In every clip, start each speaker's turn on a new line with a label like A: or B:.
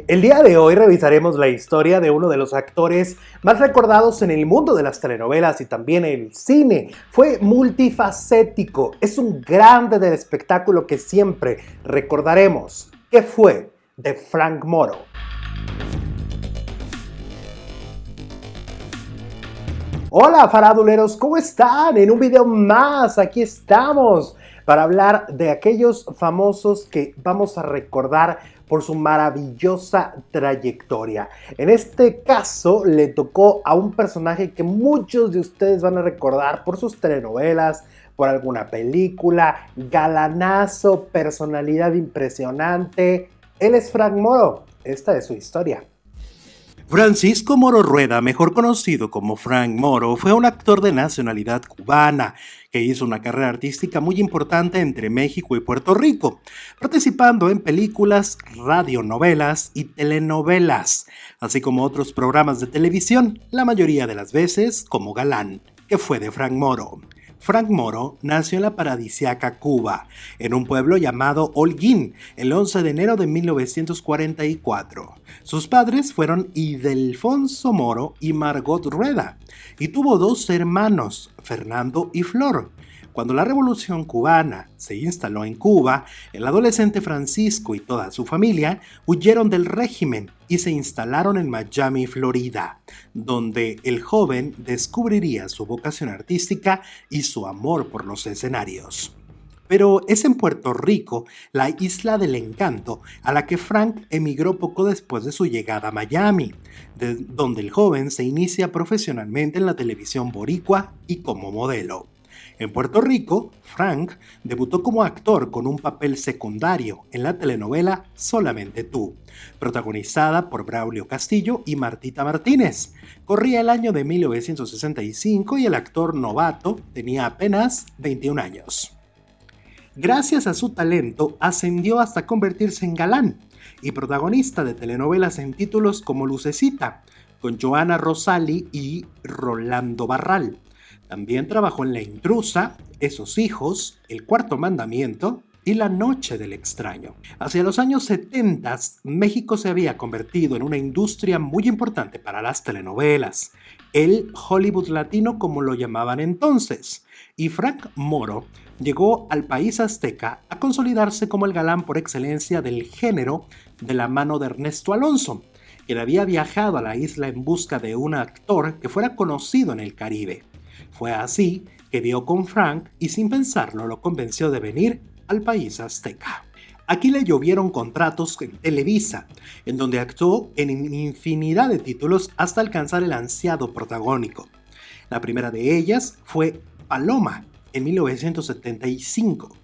A: El día de hoy revisaremos la historia de uno de los actores más recordados en el mundo de las telenovelas y también el cine. Fue multifacético, es un grande del espectáculo que siempre recordaremos. ¿Qué fue de Frank Moro? Hola faraduleros, ¿cómo están? En un video más, aquí estamos para hablar de aquellos famosos que vamos a recordar por su maravillosa trayectoria. En este caso le tocó a un personaje que muchos de ustedes van a recordar por sus telenovelas, por alguna película, galanazo, personalidad impresionante. Él es Frank Moro, esta es su historia.
B: Francisco Moro Rueda, mejor conocido como Frank Moro, fue un actor de nacionalidad cubana que hizo una carrera artística muy importante entre México y Puerto Rico, participando en películas, radionovelas y telenovelas, así como otros programas de televisión, la mayoría de las veces como galán. ¿Qué fue de Frank Moro? Frank Moro nació en la paradisíaca Cuba, en un pueblo llamado Holguín, el 11 de enero de 1944. Sus padres fueron Ildefonso Moro y Margot Rueda, y tuvo dos hermanos, Fernando y Flor. Cuando la Revolución Cubana se instaló en Cuba, el adolescente Francisco y toda su familia huyeron del régimen y se instalaron en Miami, Florida, donde el joven descubriría su vocación artística y su amor por los escenarios. Pero es en Puerto Rico, la isla del encanto, a la que Frank emigró poco después de su llegada a Miami, donde el joven se inicia profesionalmente en la televisión boricua y como modelo. En Puerto Rico, Frank debutó como actor con un papel secundario en la telenovela Solamente tú, protagonizada por Braulio Castillo y Martita Martínez. Corría el año de 1965 y el actor novato tenía apenas 21 años. Gracias a su talento, ascendió hasta convertirse en galán y protagonista de telenovelas en títulos como Lucecita, con Joana Rosali y Rolando Barral. También trabajó en La Intrusa, Esos hijos, El cuarto mandamiento y La noche del extraño. Hacia los años 70, México se había convertido en una industria muy importante para las telenovelas, el Hollywood latino como lo llamaban entonces, y Frank Moro llegó al país azteca a consolidarse como el galán por excelencia del género de la mano de Ernesto Alonso, quien había viajado a la isla en busca de un actor que fuera conocido en el Caribe. Fue así que dio con Frank y sin pensarlo lo convenció de venir al país azteca. Aquí le llovieron contratos en Televisa, en donde actuó en infinidad de títulos hasta alcanzar el ansiado protagónico. La primera de ellas fue Paloma, en 1975,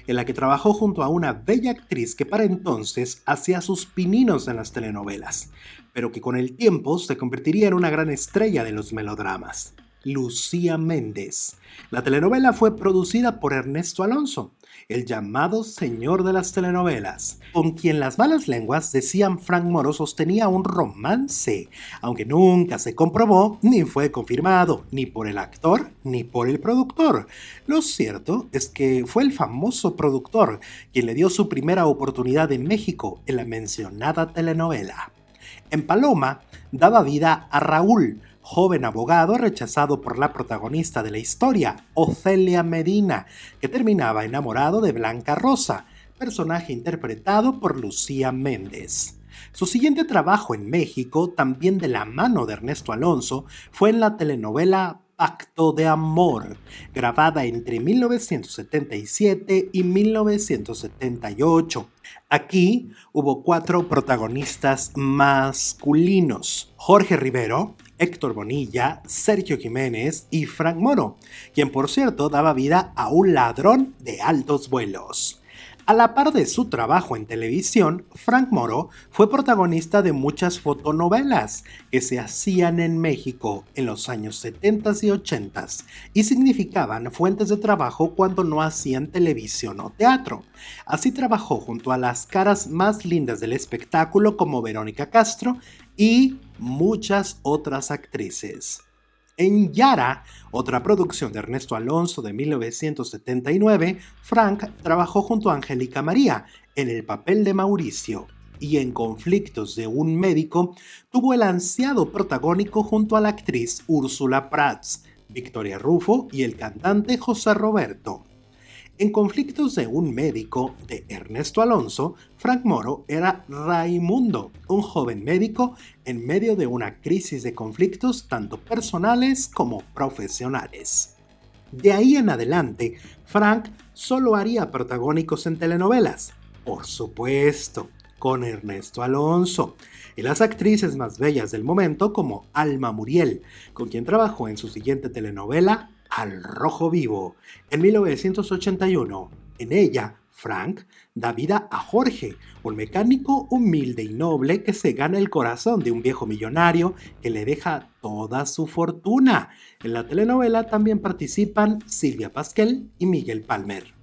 B: en la que trabajó junto a una bella actriz que para entonces hacía sus pininos en las telenovelas, pero que con el tiempo se convertiría en una gran estrella de los melodramas. Lucía Méndez. La telenovela fue producida por Ernesto Alonso, el llamado señor de las telenovelas, con quien las malas lenguas decían Frank Moro sostenía un romance, aunque nunca se comprobó ni fue confirmado, ni por el actor ni por el productor. Lo cierto es que fue el famoso productor quien le dio su primera oportunidad en México en la mencionada telenovela. En Paloma daba vida a Raúl, joven abogado rechazado por la protagonista de la historia, Ofelia Medina, que terminaba enamorado de Blanca Rosa, personaje interpretado por Lucía Méndez. Su siguiente trabajo en México, también de la mano de Ernesto Alonso, fue en la telenovela Pacto de Amor, grabada entre 1977 y 1978. Aquí hubo 4 protagonistas masculinos: Jorge Rivero, Héctor Bonilla, Sergio Jiménez y Frank Moro, quien por cierto daba vida a un ladrón de altos vuelos. A la par de su trabajo en televisión, Frank Moro fue protagonista de muchas fotonovelas que se hacían en México en los años 70 y 80 y significaban fuentes de trabajo cuando no hacían televisión o teatro. Así trabajó junto a las caras más lindas del espectáculo como Verónica Castro y muchas otras actrices. En Yara, otra producción de Ernesto Alonso de 1979, Frank trabajó junto a Angélica María en el papel de Mauricio. y en Conflictos de un médico tuvo el ansiado protagónico junto a la actriz Úrsula Prats, Victoria Rufo y el cantante José Roberto. En Conflictos de un médico de Ernesto Alonso, Frank Moro era Raimundo, un joven médico en medio de una crisis de conflictos tanto personales como profesionales. De ahí en adelante, Frank solo haría protagónicos en telenovelas, por supuesto, con Ernesto Alonso, y las actrices más bellas del momento como Alma Muriel, con quien trabajó en su siguiente telenovela, Al Rojo Vivo, en 1981. En ella, Frank da vida a Jorge, un mecánico humilde y noble que se gana el corazón de un viejo millonario que le deja toda su fortuna. En la telenovela también participan Silvia Pasquel y Miguel Palmer.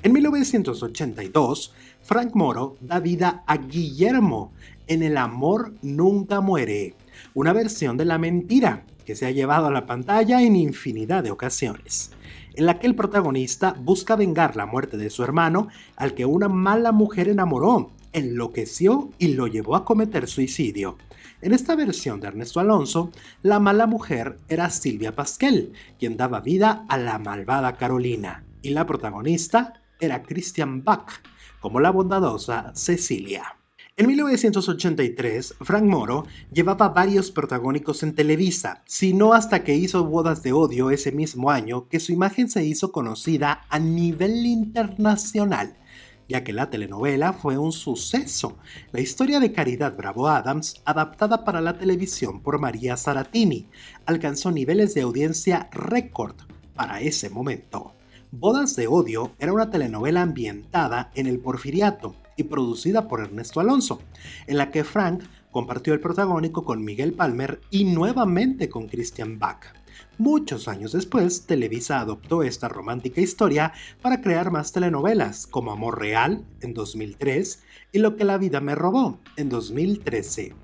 B: En 1982, Frank Moro da vida a Guillermo en El amor nunca muere, una versión de La mentira que se ha llevado a la pantalla en infinidad de ocasiones, en la que el protagonista busca vengar la muerte de su hermano, al que una mala mujer enamoró, enloqueció y lo llevó a cometer suicidio. En esta versión de Ernesto Alonso, la mala mujer era Silvia Pasquel, quien daba vida a la malvada Carolina, y la protagonista era Christian Bach, como la bondadosa Cecilia. En 1983, Frank Moro llevaba varios protagónicos en Televisa, sino hasta que hizo Bodas de Odio ese mismo año que su imagen se hizo conocida a nivel internacional, ya que la telenovela fue un suceso. La historia de Caridad Bravo Adams, adaptada para la televisión por María Saratini, alcanzó niveles de audiencia récord para ese momento. Bodas de Odio era una telenovela ambientada en el Porfiriato y producida por Ernesto Alonso, en la que Frank compartió el protagónico con Miguel Palmer y nuevamente con Christian Bach. Muchos años después, Televisa adoptó esta romántica historia para crear más telenovelas, como Amor Real, en 2003, y Lo que la vida me robó, en 2013.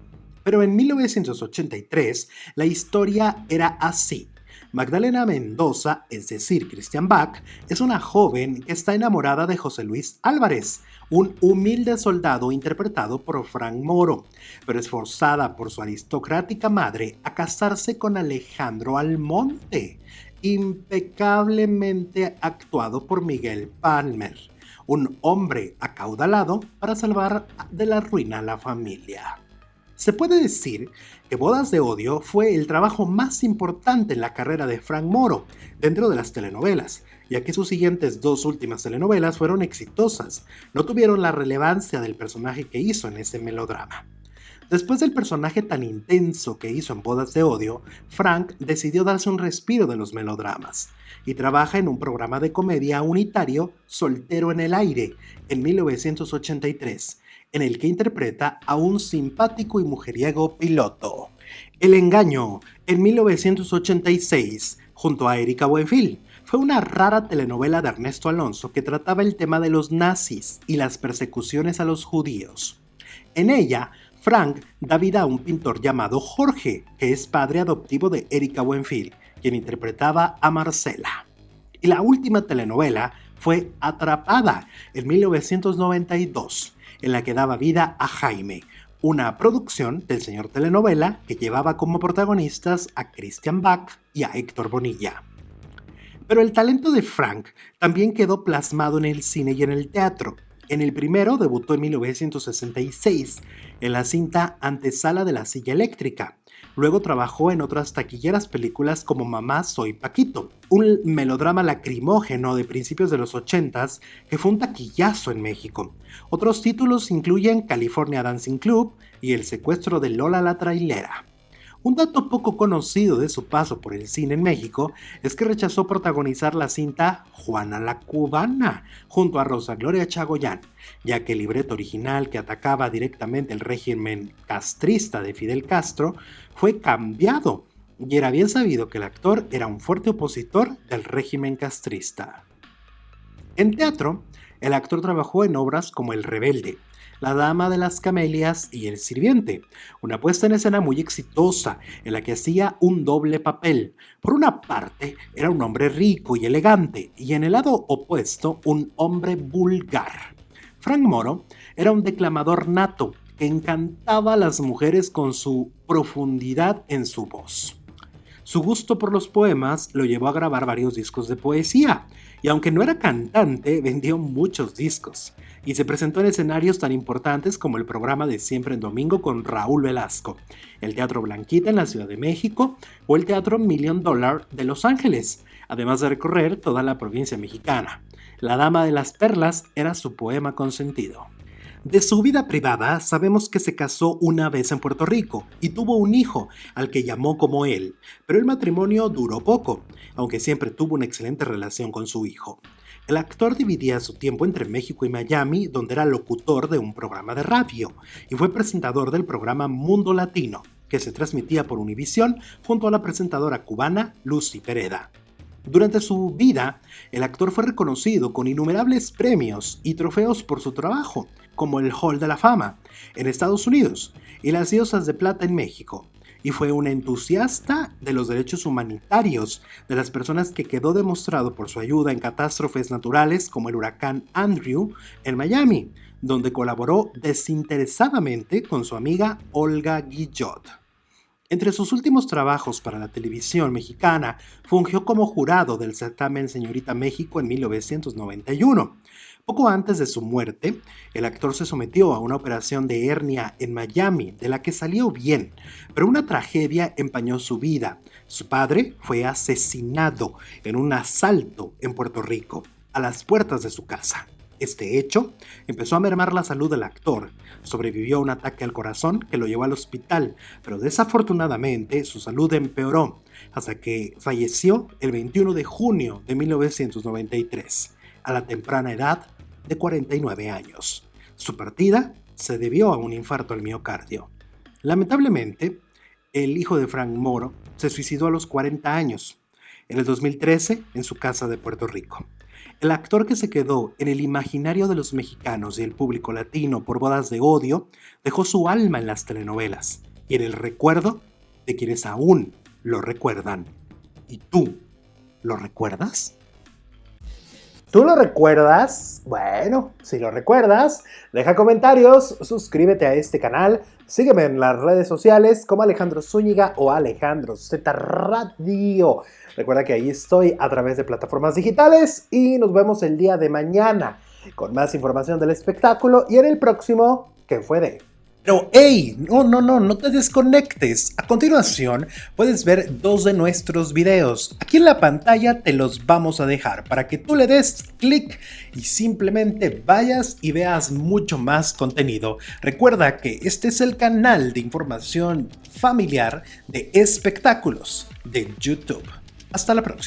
B: Pero en 1983, la historia era así. Magdalena Mendoza, es decir, Christian Bach, es una joven que está enamorada de José Luis Álvarez, un humilde soldado interpretado por Frank Moro, pero es forzada por su aristocrática madre a casarse con Alejandro Almonte, impecablemente actuado por Miguel Palmer, un hombre acaudalado para salvar de la ruina a la familia. Se puede decir que Bodas de Odio fue el trabajo más importante en la carrera de Frank Moro dentro de las telenovelas, ya que sus siguientes dos últimas telenovelas fueron exitosas, no tuvieron la relevancia del personaje que hizo en ese melodrama. Después del personaje tan intenso que hizo en Bodas de Odio, Frank decidió darse un respiro de los melodramas y trabaja en un programa de comedia unitario, Soltero en el Aire, en 1983, en el que interpreta a un simpático y mujeriego piloto. El engaño, en 1986, junto a Erika Buenfil, fue una rara telenovela de Ernesto Alonso que trataba el tema de los nazis y las persecuciones a los judíos. En ella, Frank da vida a un pintor llamado Jorge, que es padre adoptivo de Erika Buenfil, quien interpretaba a Marcela. Y la última telenovela fue Atrapada, en 1992, en la que daba vida a Jaime, una producción del señor telenovela que llevaba como protagonistas a Christian Bach y a Héctor Bonilla. Pero el talento de Frank también quedó plasmado en el cine y en el teatro. En el primero debutó en 1966, en la cinta Antesala de la Silla Eléctrica. Luego trabajó en otras taquilleras películas como Mamá, soy Paquito, un melodrama lacrimógeno de principios de los 80s que fue un taquillazo en México. Otros títulos incluyen California Dancing Club y El secuestro de Lola la trailera. Un dato poco conocido de su paso por el cine en México es que rechazó protagonizar la cinta Juana la Cubana junto a Rosa Gloria Chagoyán, ya que el libreto original que atacaba directamente el régimen castrista de Fidel Castro fue cambiado, y era bien sabido que el actor era un fuerte opositor del régimen castrista. En teatro, el actor trabajó en obras como El Rebelde, La Dama de las Camelias y El Sirviente, una puesta en escena muy exitosa en la que hacía un doble papel. Por una parte, era un hombre rico y elegante, y en el lado opuesto, un hombre vulgar. Frank Moro era un declamador nato, que encantaba a las mujeres con su profundidad en su voz. Su gusto por los poemas lo llevó a grabar varios discos de poesía, y aunque no era cantante, vendió muchos discos, y se presentó en escenarios tan importantes como el programa de Siempre en Domingo con Raúl Velasco, el Teatro Blanquita en la Ciudad de México o el Teatro $1 Million de Los Ángeles, además de recorrer toda la provincia mexicana. La Dama de las Perlas era su poema consentido. De su vida privada sabemos que se casó una vez en Puerto Rico y tuvo un hijo, al que llamó como él, pero el matrimonio duró poco, aunque siempre tuvo una excelente relación con su hijo. El actor dividía su tiempo entre México y Miami, donde era locutor de un programa de radio, y fue presentador del programa Mundo Latino, que se transmitía por Univisión junto a la presentadora cubana Lucy Pereda. Durante su vida, el actor fue reconocido con innumerables premios y trofeos por su trabajo, como el Hall de la Fama en Estados Unidos y las Diosas de Plata en México, y fue un entusiasta de los derechos humanitarios de las personas, que quedó demostrado por su ayuda en catástrofes naturales como el huracán Andrew en Miami, donde colaboró desinteresadamente con su amiga Olga Guillot. Entre sus últimos trabajos para la televisión mexicana, fungió como jurado del certamen Señorita México en 1991. Poco antes de su muerte, el actor se sometió a una operación de hernia en Miami, de la que salió bien, pero una tragedia empañó su vida. Su padre fue asesinado en un asalto en Puerto Rico, a las puertas de su casa. Este hecho empezó a mermar la salud del actor. Sobrevivió a un ataque al corazón que lo llevó al hospital, pero desafortunadamente su salud empeoró hasta que falleció el 21 de junio de 1993, a la temprana edad de 49 años. Su partida se debió a un infarto al miocardio. Lamentablemente, el hijo de Frank Moro se suicidó a los 40 años, en el 2013, en su casa de Puerto Rico. El actor, que se quedó en el imaginario de los mexicanos y el público latino por Bodas de Odio, dejó su alma en las telenovelas y en el recuerdo de quienes aún lo recuerdan. ¿Y tú lo recuerdas?
A: ¿Tú lo recuerdas? Bueno, si lo recuerdas, deja comentarios, suscríbete a este canal, sígueme en las redes sociales como Alejandro Zúñiga o Alejandro Z Radio. Recuerda que ahí estoy a través de plataformas digitales y nos vemos el día de mañana con más información del espectáculo y en el próximo, ¿Qué fue de?
B: Pero hey, no te desconectes. A continuación puedes ver 2 de nuestros videos. Aquí en la pantalla te los vamos a dejar para que tú le des clic y simplemente vayas y veas mucho más contenido. Recuerda que este es el canal de información familiar de espectáculos de YouTube. Hasta la próxima.